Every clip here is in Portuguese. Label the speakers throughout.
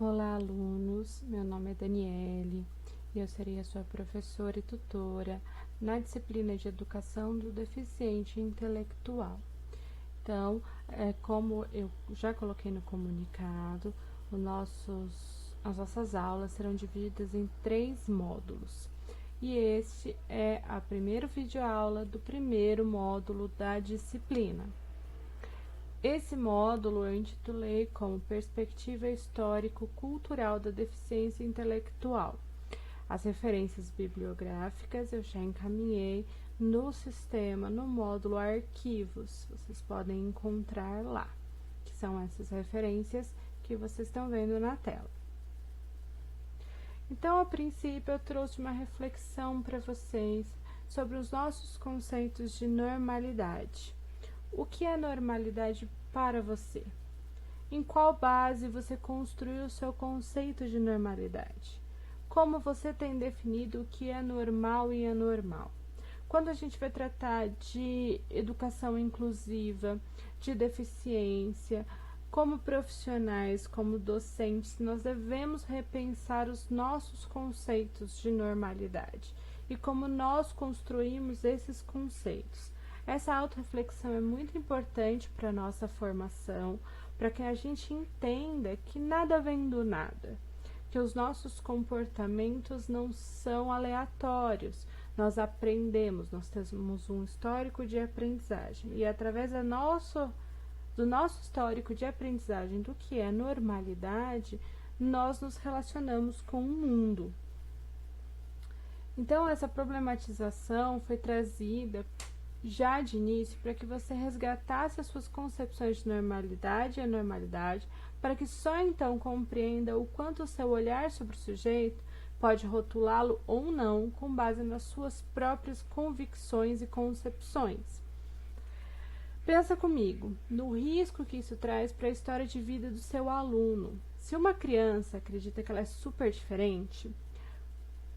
Speaker 1: Olá, alunos! Meu nome é Daniele e eu serei a sua professora e tutora na disciplina de Educação do Deficiente Intelectual. Então, como eu já coloquei no comunicado, as nossas aulas serão divididas em 3 módulos. E este é a primeira videoaula do primeiro módulo da disciplina. Esse módulo eu intitulei como Perspectiva Histórico-Cultural da Deficiência Intelectual. As referências bibliográficas eu já encaminhei no sistema, no módulo Arquivos. Vocês podem encontrar lá, que são essas referências que vocês estão vendo na tela. Então, a princípio, eu trouxe uma reflexão para vocês sobre os nossos conceitos de normalidade. O que é normalidade para você? Em qual base você construiu o seu conceito de normalidade? Como você tem definido o que é normal e anormal? Quando a gente vai tratar de educação inclusiva, de deficiência, como profissionais, como docentes, nós devemos repensar os nossos conceitos de normalidade e como nós construímos esses conceitos. Essa autorreflexão é muito importante para a nossa formação, para que a gente entenda que nada vem do nada, que os nossos comportamentos não são aleatórios. Nós aprendemos, nós temos um histórico de aprendizagem e através do nosso histórico de aprendizagem do que é normalidade, nós nos relacionamos com o mundo. Então, essa problematização foi trazida já de início para que você resgatasse as suas concepções de normalidade e anormalidade, para que só então compreenda o quanto o seu olhar sobre o sujeito pode rotulá-lo ou não com base nas suas próprias convicções e concepções. Pensa comigo no risco que isso traz para a história de vida do seu aluno. Se uma criança acredita que ela é super diferente,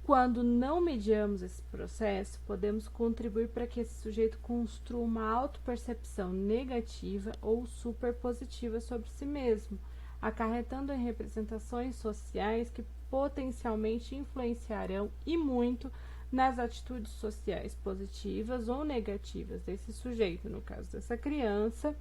Speaker 1: quando não mediamos esse processo, podemos contribuir para que esse sujeito construa uma autopercepção negativa ou superpositiva sobre si mesmo, acarretando em representações sociais que potencialmente influenciarão e muito nas atitudes sociais positivas ou negativas desse sujeito, no caso dessa criança,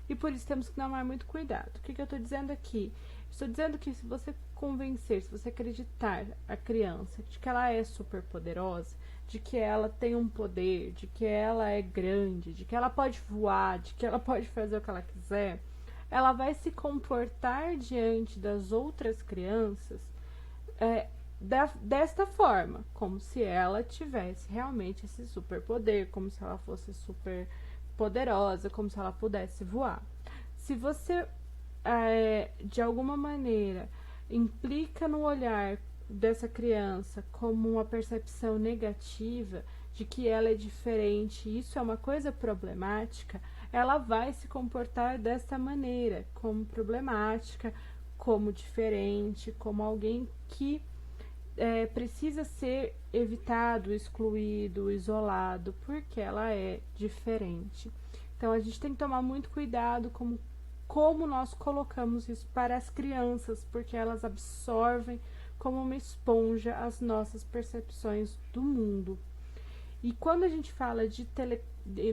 Speaker 1: e por isso temos que tomar muito cuidado. O que eu estou dizendo aqui? Estou dizendo que se você convencer, se você acreditar a criança de que ela é super poderosa, de que ela tem um poder, de que ela é grande, de que ela pode voar, de que ela pode fazer o que ela quiser, ela vai se comportar diante das outras crianças desta forma, como se ela tivesse realmente esse superpoder, como se ela fosse super poderosa, como se ela pudesse voar. Se você de alguma maneira implica no olhar dessa criança como uma percepção negativa de que ela é diferente, isso é uma coisa problemática, ela vai se comportar dessa maneira, como problemática, como diferente, como alguém que precisa ser evitado, excluído, isolado, porque ela é diferente. Então, a gente tem que tomar muito cuidado como nós colocamos isso para as crianças, porque elas absorvem como uma esponja as nossas percepções do mundo. E quando a gente fala de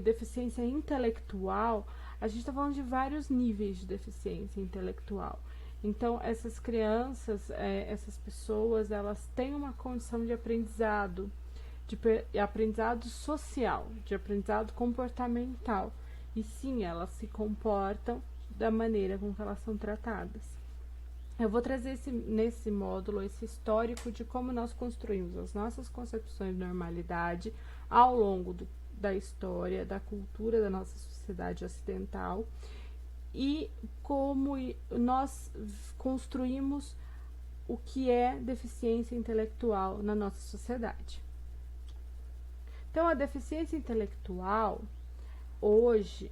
Speaker 1: deficiência intelectual, a gente está falando de vários níveis de deficiência intelectual. Então, essas crianças, essas pessoas, elas têm uma condição de aprendizado social, de aprendizado comportamental. E sim, elas se comportam da maneira com que elas são tratadas. Eu vou trazer nesse módulo esse histórico de como nós construímos as nossas concepções de normalidade ao longo da história, da cultura da nossa sociedade ocidental e como nós construímos o que é deficiência intelectual na nossa sociedade. Então, a deficiência intelectual, hoje,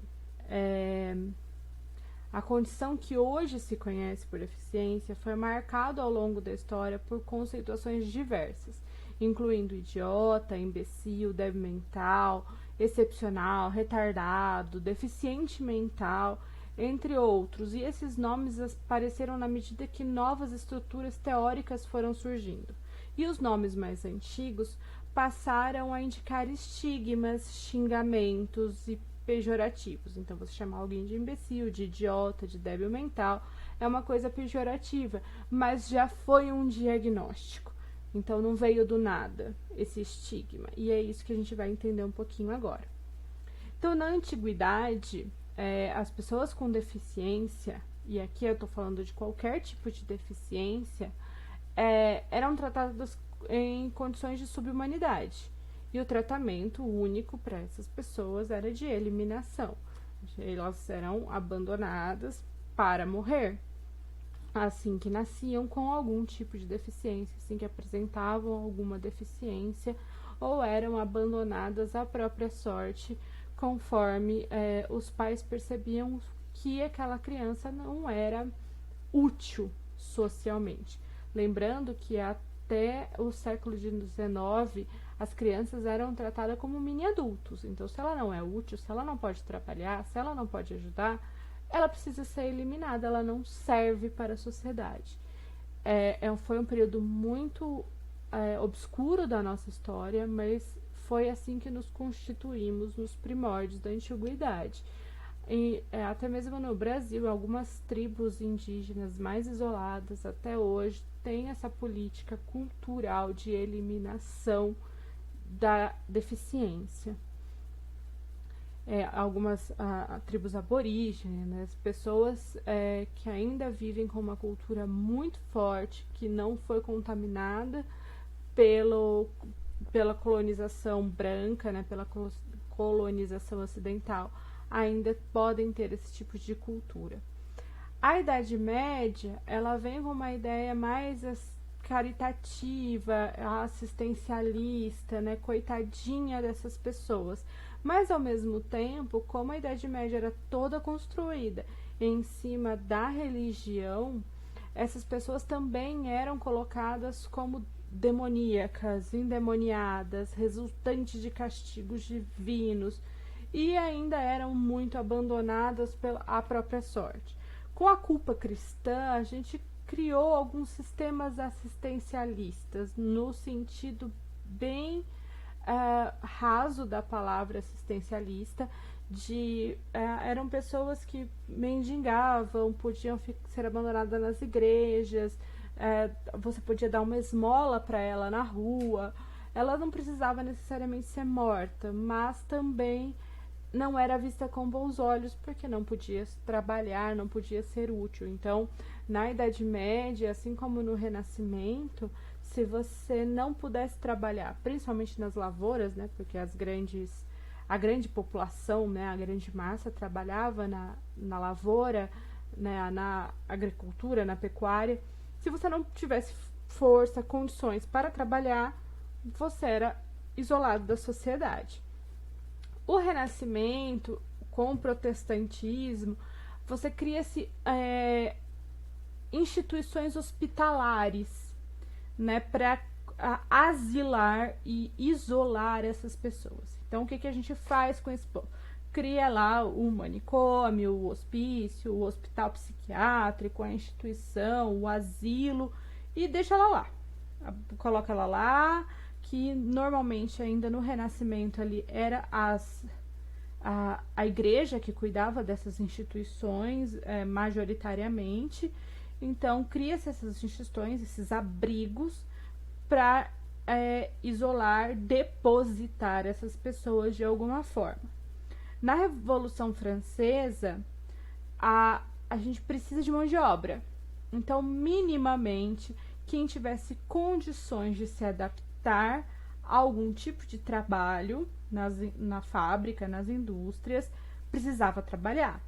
Speaker 1: a condição que hoje se conhece por deficiência foi marcada ao longo da história por conceituações diversas, incluindo idiota, imbecil, débil mental, excepcional, retardado, deficiente mental, entre outros. E esses nomes apareceram na medida que novas estruturas teóricas foram surgindo. E os nomes mais antigos passaram a indicar estigmas, xingamentos e pejorativos. Então, você chamar alguém de imbecil, de idiota, de débil mental, é uma coisa pejorativa, mas já foi um diagnóstico. Então, não veio do nada esse estigma. E é isso que a gente vai entender um pouquinho agora. Então, na antiguidade, as pessoas com deficiência, e aqui eu estou falando de qualquer tipo de deficiência, eram tratadas em condições de subhumanidade. E o tratamento único para essas pessoas era de eliminação. Elas eram abandonadas para morrer assim que nasciam com algum tipo de deficiência, assim que apresentavam alguma deficiência, ou eram abandonadas à própria sorte, conforme os pais percebiam que aquela criança não era útil socialmente. Lembrando que até o século XIX, as crianças eram tratadas como mini adultos. Então, se ela não é útil, se ela não pode trabalhar, se ela não pode ajudar, ela precisa ser eliminada, ela não serve para a sociedade. Foi um período muito obscuro da nossa história, mas foi assim que nos constituímos nos primórdios da antiguidade. Até mesmo no Brasil, algumas tribos indígenas mais isoladas até hoje têm essa política cultural de eliminação da deficiência. Algumas tribos aborígenes, né, pessoas que ainda vivem com uma cultura muito forte, que não foi contaminada pela colonização branca, né, pela colonização ocidental, ainda podem ter esse tipo de cultura. A Idade Média, ela vem com uma ideia mais caritativa, assistencialista, né, coitadinha dessas pessoas. Mas, ao mesmo tempo, como a Idade Média era toda construída em cima da religião, essas pessoas também eram colocadas como demoníacas, endemoniadas, resultantes de castigos divinos, e ainda eram muito abandonadas pela própria sorte. Com a culpa cristã, a gente criou alguns sistemas assistencialistas, no sentido bem raso da palavra assistencialista, eram pessoas que mendigavam, podiam ser abandonadas nas igrejas, você podia dar uma esmola para ela na rua, ela não precisava necessariamente ser morta, mas também não era vista com bons olhos, porque não podia trabalhar, não podia ser útil. Então, na Idade Média, assim como no Renascimento, se você não pudesse trabalhar, principalmente nas lavouras, né, porque a grande população, né, a grande massa trabalhava na lavoura, né, na agricultura, na pecuária, se você não tivesse força, condições para trabalhar, você era isolado da sociedade. O Renascimento, com o protestantismo, você cria-se instituições hospitalares, né, para asilar e isolar essas pessoas. Então, o que a gente faz com esse povo? Cria lá o manicômio, o hospício, o hospital psiquiátrico, a instituição, o asilo, e deixa ela lá. Coloca ela lá, que normalmente ainda no Renascimento ali era a igreja que cuidava dessas instituições majoritariamente. Então, cria-se essas instituições, esses abrigos, para isolar, depositar essas pessoas de alguma forma. Na Revolução Francesa, a gente precisa de mão de obra. Então, minimamente, quem tivesse condições de se adaptar a algum tipo de trabalho na fábrica, nas indústrias, precisava trabalhar.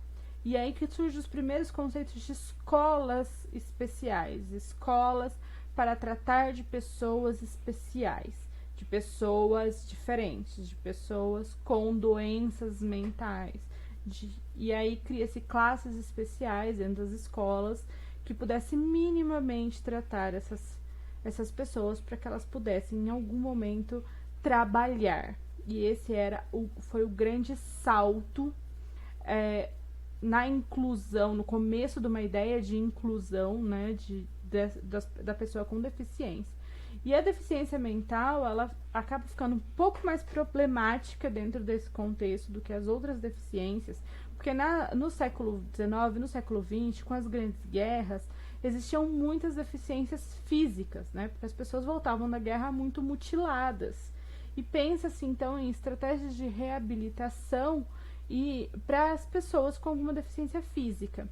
Speaker 1: E aí que surgem os primeiros conceitos de escolas especiais, escolas para tratar de pessoas especiais, de pessoas diferentes, de pessoas com doenças mentais. E aí cria-se classes especiais dentro das escolas que pudessem minimamente tratar essas pessoas para que elas pudessem em algum momento trabalhar. E esse foi o grande salto na inclusão, no começo de uma ideia de inclusão, né, da pessoa com deficiência. E a deficiência mental, ela acaba ficando um pouco mais problemática dentro desse contexto do que as outras deficiências, porque no século XIX, no século XX, com as grandes guerras, existiam muitas deficiências físicas, né, porque as pessoas voltavam da guerra muito mutiladas. E pensa-se, então, em estratégias de reabilitação e para as pessoas com alguma deficiência física.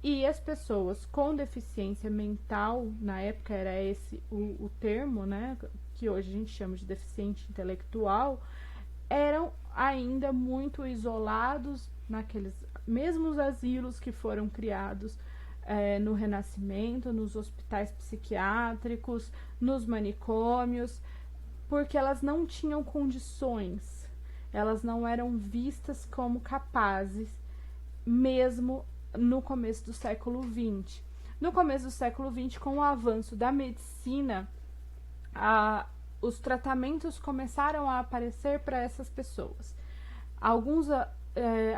Speaker 1: E as pessoas com deficiência mental, na época era esse o termo, né, que hoje a gente chama de deficiente intelectual, eram ainda muito isolados naqueles mesmos asilos que foram criados no Renascimento, nos hospitais psiquiátricos, nos manicômios, porque elas não tinham condições, elas não eram vistas como capazes, mesmo no começo do século XX. No começo do século XX, com o avanço da medicina, os tratamentos começaram a aparecer para essas pessoas. Alguns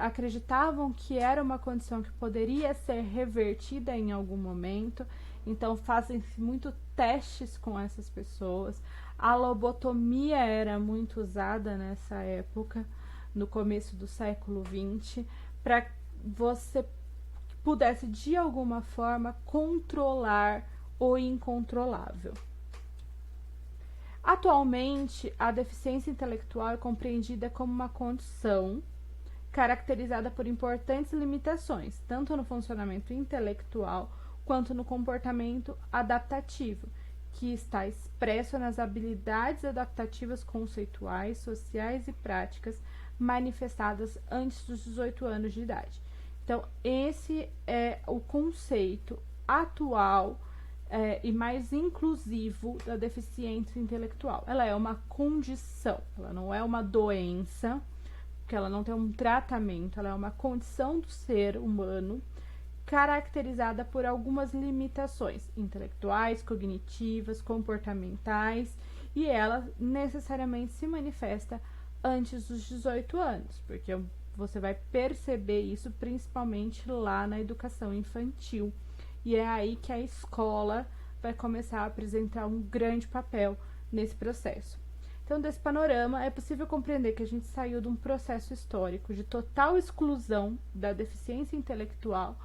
Speaker 1: acreditavam que era uma condição que poderia ser revertida em algum momento, então fazem-se muito testes com essas pessoas. A lobotomia era muito usada nessa época, no começo do século XX, para você pudesse de alguma forma controlar o incontrolável. Atualmente, a deficiência intelectual é compreendida como uma condição caracterizada por importantes limitações, tanto no funcionamento intelectual quanto no comportamento adaptativo, que está expresso nas habilidades adaptativas conceituais, sociais e práticas manifestadas antes dos 18 anos de idade. Então, esse é o conceito atual e mais inclusivo da deficiência intelectual. Ela é uma condição, ela não é uma doença, porque ela não tem um tratamento, ela é uma condição do ser humano caracterizada por algumas limitações intelectuais, cognitivas, comportamentais, e ela necessariamente se manifesta antes dos 18 anos, porque você vai perceber isso principalmente lá na educação infantil. E é aí que a escola vai começar a apresentar um grande papel nesse processo. Então, desse panorama, é possível compreender que a gente saiu de um processo histórico de total exclusão da deficiência intelectual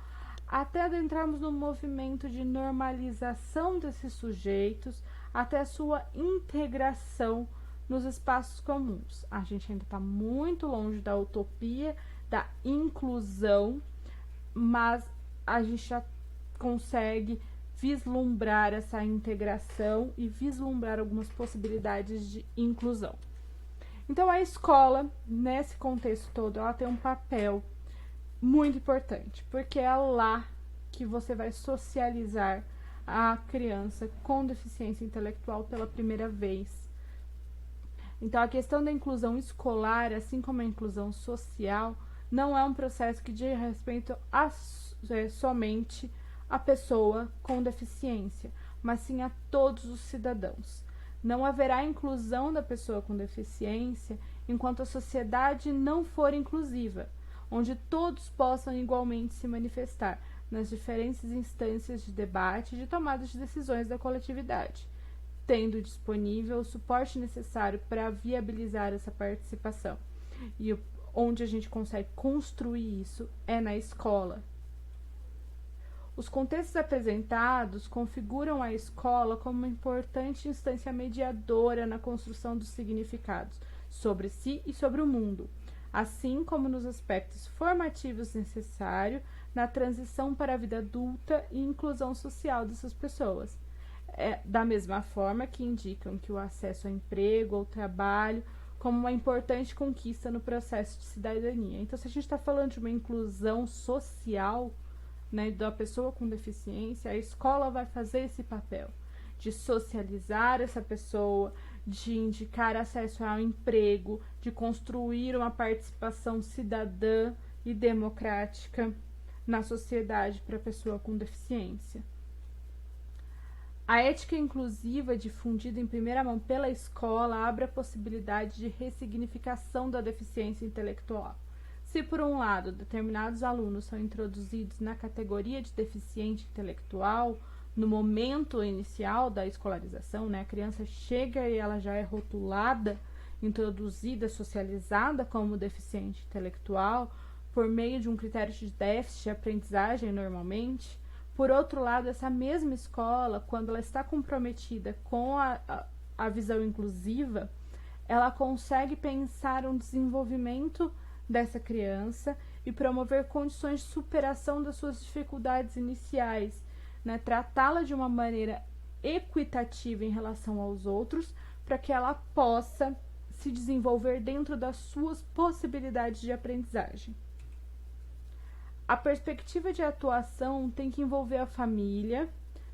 Speaker 1: até adentrarmos no movimento de normalização desses sujeitos até a sua integração nos espaços comuns. A gente ainda está muito longe da utopia, da inclusão, mas a gente já consegue vislumbrar essa integração e vislumbrar algumas possibilidades de inclusão. Então, a escola, nesse contexto todo, ela tem um papel muito importante, porque é lá que você vai socializar a criança com deficiência intelectual pela primeira vez. Então, a questão da inclusão escolar, assim como a inclusão social, não é um processo que diz respeito somente a pessoa com deficiência, mas sim a todos os cidadãos. Não haverá inclusão da pessoa com deficiência enquanto a sociedade não for inclusiva, onde todos possam igualmente se manifestar nas diferentes instâncias de debate e de tomada de decisões da coletividade, tendo disponível o suporte necessário para viabilizar essa participação. E onde a gente consegue construir isso é na escola. Os contextos apresentados configuram a escola como uma importante instância mediadora na construção dos significados sobre si e sobre o mundo, assim como nos aspectos formativos necessários na transição para a vida adulta e inclusão social dessas pessoas. Da mesma forma que indicam que o acesso ao emprego ou trabalho como uma importante conquista no processo de cidadania. Então, se a gente está falando de uma inclusão social, né, da pessoa com deficiência, a escola vai fazer esse papel de socializar essa pessoa, de indicar acesso ao emprego, de construir uma participação cidadã e democrática na sociedade para a pessoa com deficiência. A ética inclusiva, difundida em primeira mão pela escola, abre a possibilidade de ressignificação da deficiência intelectual, Se, por um lado, determinados alunos são introduzidos na categoria de deficiente intelectual no momento inicial da escolarização, né, a criança chega e ela já é rotulada, introduzida, socializada como deficiente intelectual por meio de um critério de déficit de aprendizagem normalmente. Por outro lado, essa mesma escola, quando ela está comprometida com a visão inclusiva, ela consegue pensar um desenvolvimento dessa criança e promover condições de superação das suas dificuldades iniciais, né? Tratá-la de uma maneira equitativa em relação aos outros, para que ela possa se desenvolver dentro das suas possibilidades de aprendizagem. A perspectiva de atuação tem que envolver a família,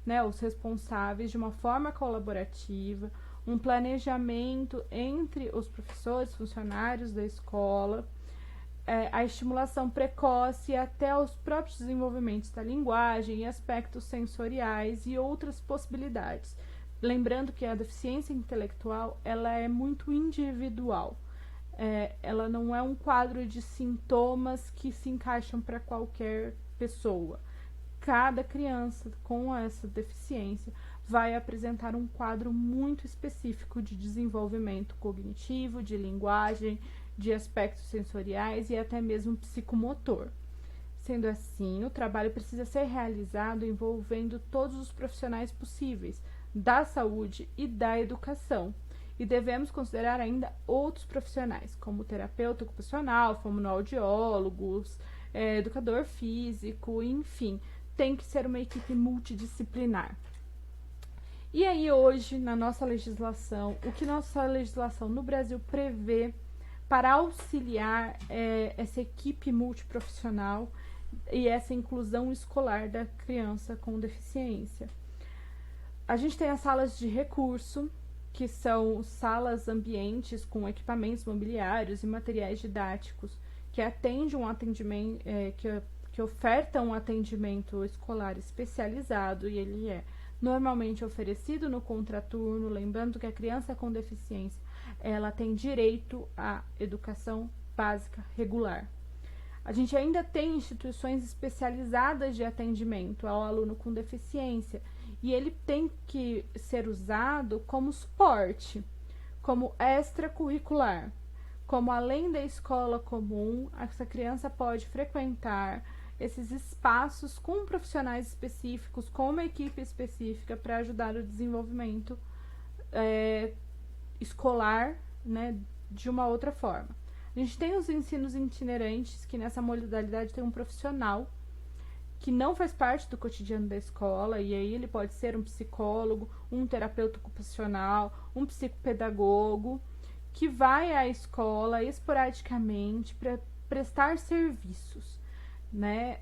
Speaker 1: né, os responsáveis, de uma forma colaborativa, um planejamento entre os professores, funcionários da escola, a estimulação precoce até os próprios desenvolvimentos da linguagem e aspectos sensoriais e outras possibilidades. Lembrando que a deficiência intelectual ela é muito individual. Ela não é um quadro de sintomas que se encaixam para qualquer pessoa. Cada criança com essa deficiência vai apresentar um quadro muito específico de desenvolvimento cognitivo, de linguagem, de aspectos sensoriais e até mesmo psicomotor. Sendo assim, o trabalho precisa ser realizado envolvendo todos os profissionais possíveis da saúde e da educação. E devemos considerar ainda outros profissionais, como terapeuta ocupacional, fonoaudiólogos, educador físico, enfim, tem que ser uma equipe multidisciplinar. E aí hoje, na nossa legislação, o que nossa legislação no Brasil prevê para auxiliar essa equipe multiprofissional e essa inclusão escolar da criança com deficiência? A gente tem as salas de recurso, que são salas ambientes com equipamentos mobiliários e materiais didáticos, que atendem um atendimento, que ofertam um atendimento escolar especializado, e ele é normalmente oferecido no contraturno, lembrando que a criança com deficiência, ela tem direito à educação básica regular. A gente ainda tem instituições especializadas de atendimento ao aluno com deficiência, e ele tem que ser usado como suporte, como extracurricular, como além da escola comum, essa criança pode frequentar esses espaços com profissionais específicos, com uma equipe específica para ajudar o desenvolvimento escolar, né, de uma outra forma. A gente tem os ensinos itinerantes, que nessa modalidade tem um profissional que não faz parte do cotidiano da escola, e aí ele pode ser um psicólogo, um terapeuta ocupacional, um psicopedagogo, que vai à escola esporadicamente para prestar serviços, né?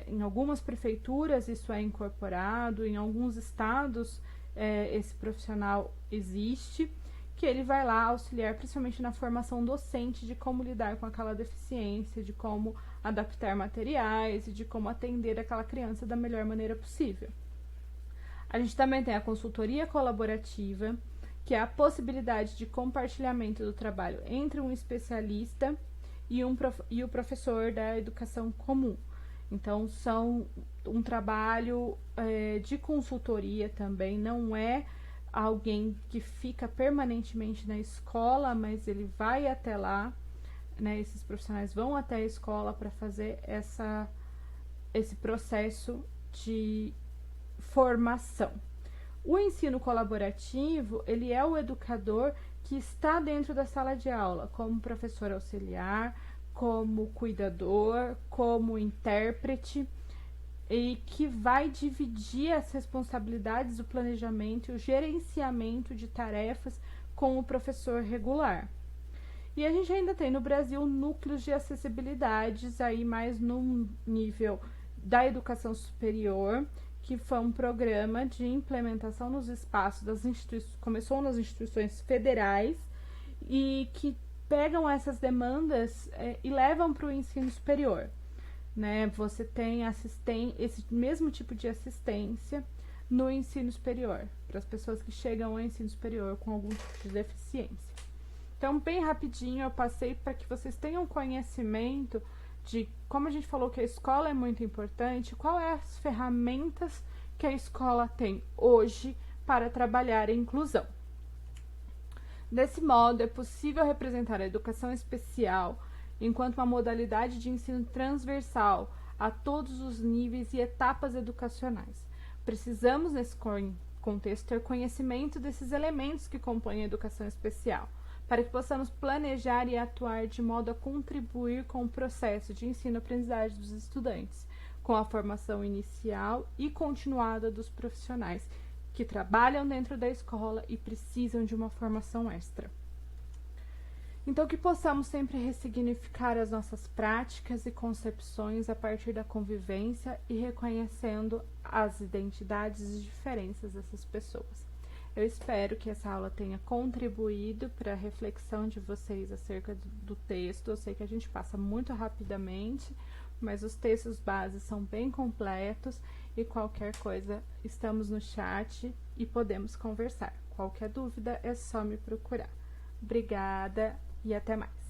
Speaker 1: Em algumas prefeituras isso é incorporado, em alguns estados esse profissional existe, que ele vai lá auxiliar principalmente na formação docente de como lidar com aquela deficiência, de como adaptar materiais e de como atender aquela criança da melhor maneira possível. A gente também tem a consultoria colaborativa, que é a possibilidade de compartilhamento do trabalho entre um especialista e o professor da educação comum. Então, são um trabalho de consultoria também, não é alguém que fica permanentemente na escola, mas ele vai até lá, né? Esses profissionais vão até a escola para fazer esse processo de formação. O ensino colaborativo, ele é o educador que está dentro da sala de aula, como professor auxiliar, como cuidador, como intérprete, e que vai dividir as responsabilidades do planejamento e o gerenciamento de tarefas com o professor regular. E a gente ainda tem no Brasil núcleos de acessibilidades, aí mais no nível da educação superior, que foi um programa de implementação nos espaços das instituições, começou nas instituições federais, e que pegam essas demandas e levam para o ensino superior. Né? Você tem esse mesmo tipo de assistência no ensino superior, para as pessoas que chegam ao ensino superior com algum tipo de deficiência. Então, bem rapidinho, eu passei para que vocês tenham conhecimento de, como a gente falou que a escola é muito importante, quais é as ferramentas que a escola tem hoje para trabalhar a inclusão. Desse modo, é possível representar a educação especial enquanto uma modalidade de ensino transversal a todos os níveis e etapas educacionais. Precisamos, nesse contexto, ter conhecimento desses elementos que compõem a educação especial, para que possamos planejar e atuar de modo a contribuir com o processo de ensino-aprendizagem dos estudantes, com a formação inicial e continuada dos profissionais que trabalham dentro da escola e precisam de uma formação extra. Então, que possamos sempre ressignificar as nossas práticas e concepções a partir da convivência e reconhecendo as identidades e diferenças dessas pessoas. Eu espero que essa aula tenha contribuído para a reflexão de vocês acerca do texto. Eu sei que a gente passa muito rapidamente, mas os textos bases são bem completos e qualquer coisa estamos no chat e podemos conversar. Qualquer dúvida é só me procurar. Obrigada e até mais.